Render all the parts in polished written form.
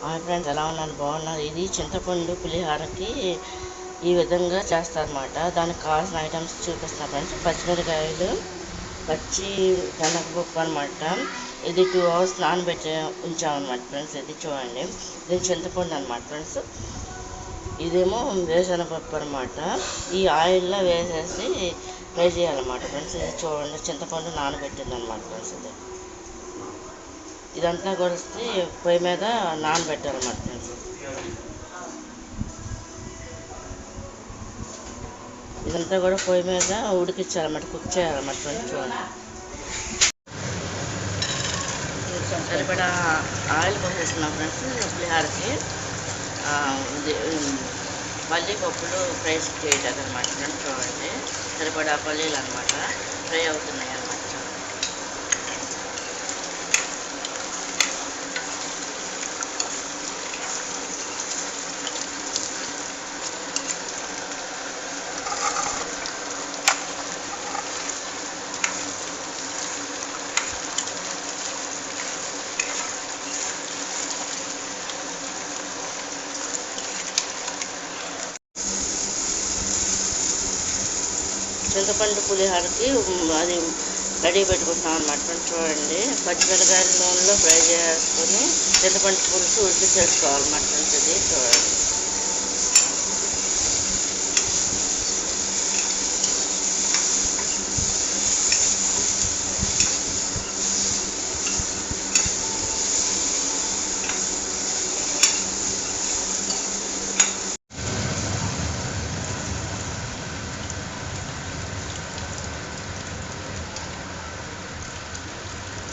Hi friends, ఎలా ఉన్నారు? బాగున్నారు. ఇది చింతపండు పులిహోరకి ఈ విధంగా చేస్తారన్నమాట. దానికి కావాల్సిన ఐటమ్స్ చూపిస్తున్నా ఫ్రెండ్స్. పచ్చిమిరకాయలు, పచ్చి శనగపప్పు అనమాట. ఇది 2 hours నానబెట్టి ఉంచామన్నమాట ఫ్రెండ్స్. ఇది చూడండి, ఇది చింతపండు అనమాట ఫ్రెండ్స్. ఇదేమో వేరుశనగపప్పు అనమాట. ఈ ఆయిల్లో వేసేసి ఫ్రై చేయాలన్నమాట ఫ్రెండ్స్. ఇది చూడండి, చింతపండు నానబెట్టింది అనమాట ఫ్రెండ్స్. ఇదంతా కొలిస్తే పొయ్యి మీద నానబెట్టాలన్నమాట ఫ్రెండ్స్. ఇదంతా కూడా పొయ్యి మీద ఉడికించాలన్నమాట, కుక్ చేయాలన్నమాట ఫ్రెండ్స్. చూడండి, సరిపడా ఆయిల్ పోసేస్తున్నాం ఫ్రెండ్స్. పులిహోరకి పల్లి పప్పులు ఫ్రై చేయటం అనమాట ఫ్రెండ్స్. చూడండి, సరిపడా పల్లీలు అనమాట ఫ్రై అవుతున్నాయి అనమాట. చింతపండు పులిహోరకి అది రెడీ పెట్టుకుంటున్నాం అనమాట ఫ్రెండ్స్. చూడండి, పచ్చిమిరకాయల నూనెలో ఫ్రై చేసుకొని చింతపండు పులుసు ఉడికించేసుకోవాలన్నమాట ఫ్రెండ్స్. ఇది చూడండి,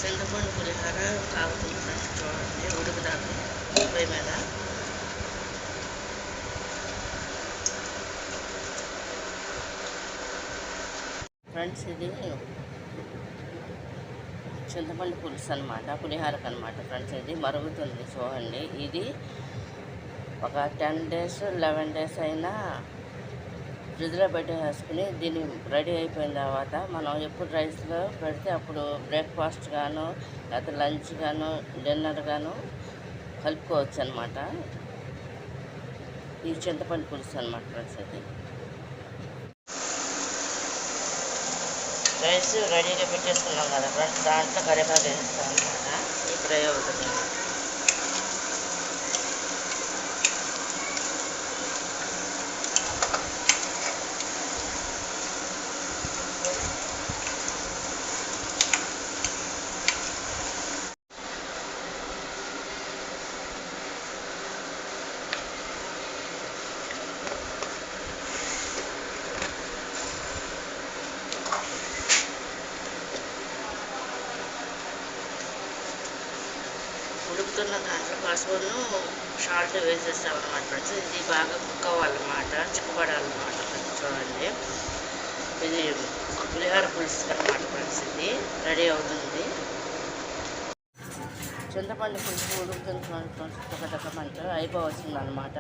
చింతపండు పులిహోర కాగుతుంది ఫ్రెండ్స్. చూడండి, ఉడుకుదాకా పొయ్యి మీద. ఫ్రెండ్స్, ఇది చింతపండు పులుసు అనమాట, పులిహోరకు అనమాట ఫ్రెండ్స్. ఇది మరుగుతుంది చూడండి. ఇది ఒక 10 days 11 days అయినా ఫ్రిడ్జ్లో పెట్టేసుకుని దీన్ని రెడీ అయిపోయిన తర్వాత మనం ఎప్పుడు రైస్లో పెడితే అప్పుడు బ్రేక్ఫాస్ట్ గాను, లేకపోతే లంచ్ గాను, డిన్నర్ గాను కలుపుకోవచ్చు అనమాట. ఈ చింతపండు పులుసు అనమాట ఫ్రెండ్స్. అది రైస్ రెడీగా పెట్టేసుకున్నాం కదా ఫ్రెండ్స్. దాంట్లో కరివేపాకు వేస్తాం అనమాట. ఈ ఫ్రై అవుతుంది. ఉడుకుతున్న దాంట్లో పసుపును సాల్ట్ వేసేస్తాం అనమాట ఫ్రెండ్స్. ఇది బాగా కుక్ అవ్వాలన్నమాట, చిక్కపడాలన్నమాట ఫ్రెండ్స్. చూడండి, ఇది పులిహోర పులుసు అనమాట ఫ్రెండ్స్. ఇది రెడీ అవుతుంది. చింతపండు పులుసు ఉడుకుతున్న ఫ్రెండ్స్. తగ్గమంటే అయిపోవచ్చింది అనమాట.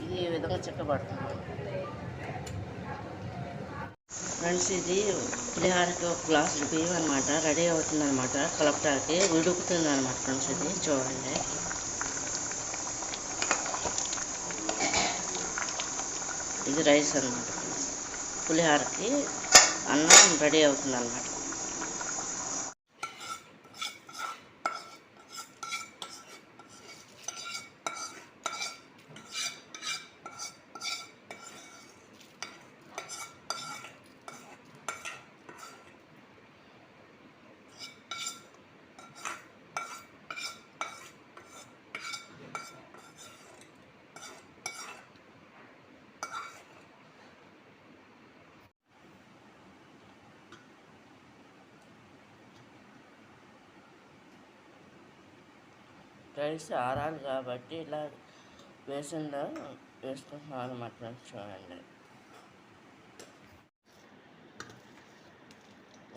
ఇది ఈ విధంగా చిక్కబడుతుంది ఫ్రెండ్స్. ఇది పులిహోరకి ఒక గ్లాసు బియ్యం అనమాట రెడీ అవుతుంది అనమాట. కలపటానికి ఉడుకుతుంది అనమాట ఫ్రెండ్స్. ఇది చూడండి, ఇది రైస్ అనమాట ఫ్రెండ్స్. పులిహోరకి అన్నం రెడీ అవుతుంది అనమాట. రైస్ ఆరాలి కాబట్టి ఇలా బేసన్లో వేసుకుంటున్నాను అనమాట ఫ్రెండ్స్. చూడండి,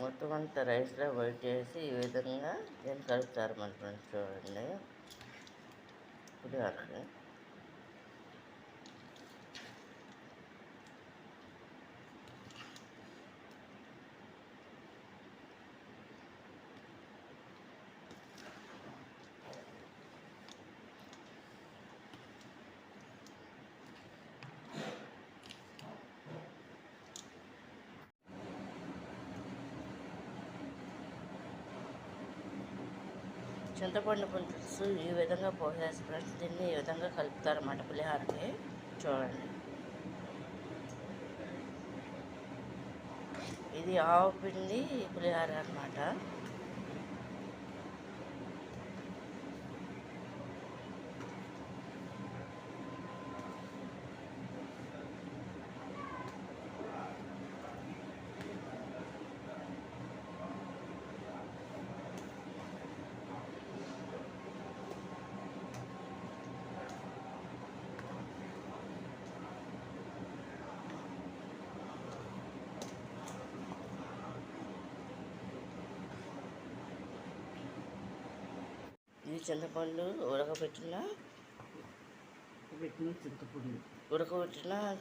మొత్తం అంతా రైస్లో వైట్ చేసి ఈ విధంగా దీన్ని కలుపుతారు మన ఫ్రెండ్స్. చూడండి, పులిహోరకి చింతపండు పులుసు ఈ విధంగా పోసేసి ఫ్రెండ్స్ దీన్ని ఈ విధంగా కలుపుతారన్నమాట పులిహోరకి. చూడండి, ఇది ఆవు పిండి పులిహోర అన్నమాట. ఇది చింతపండు ఉడకబెట్టిన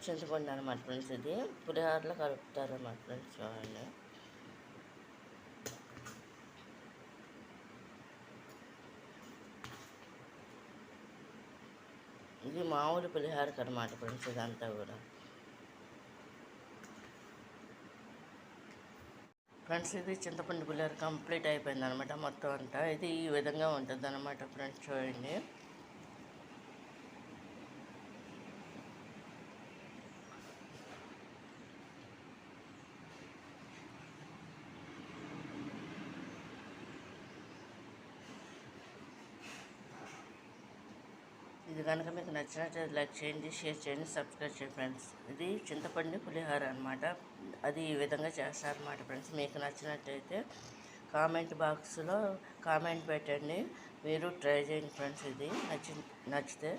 చింతపండు అనమాట ఫ్రెండ్స్. ఇది పులిహోరలో కలుపుతారు అన్నమాట ఫ్రెండ్స్. చూడండి, ఇది మామూలు పులిహోరకు అనమాట ఫ్రెండ్స్. ఇదంతా కూడా ఫ్రెండ్స్, ఇది చింతపండు పులిహోర కంప్లీట్ అయిపోయింది అనమాట మొత్తం అంతా. ఇది ఈ విధంగా ఉంటుంది అనమాట ఫ్రెండ్స్. చూడండి, ఇది కనుక మీకు నచ్చినట్లయితే లైక్ చేయండి, షేర్ చేయండి, సబ్స్క్రైబ్ చేయండి ఫ్రెండ్స్. ఇది చింతపండు పులిహోర అనమాట. అది ఈ విధంగా చేస్తారన్నమాట ఫ్రెండ్స్. మీకు నచ్చినట్లయితే కామెంట్ బాక్స్లో కామెంట్ పెట్టండి, మీరు ట్రై చేయండి ఫ్రెండ్స్. ఇది నచ్చితే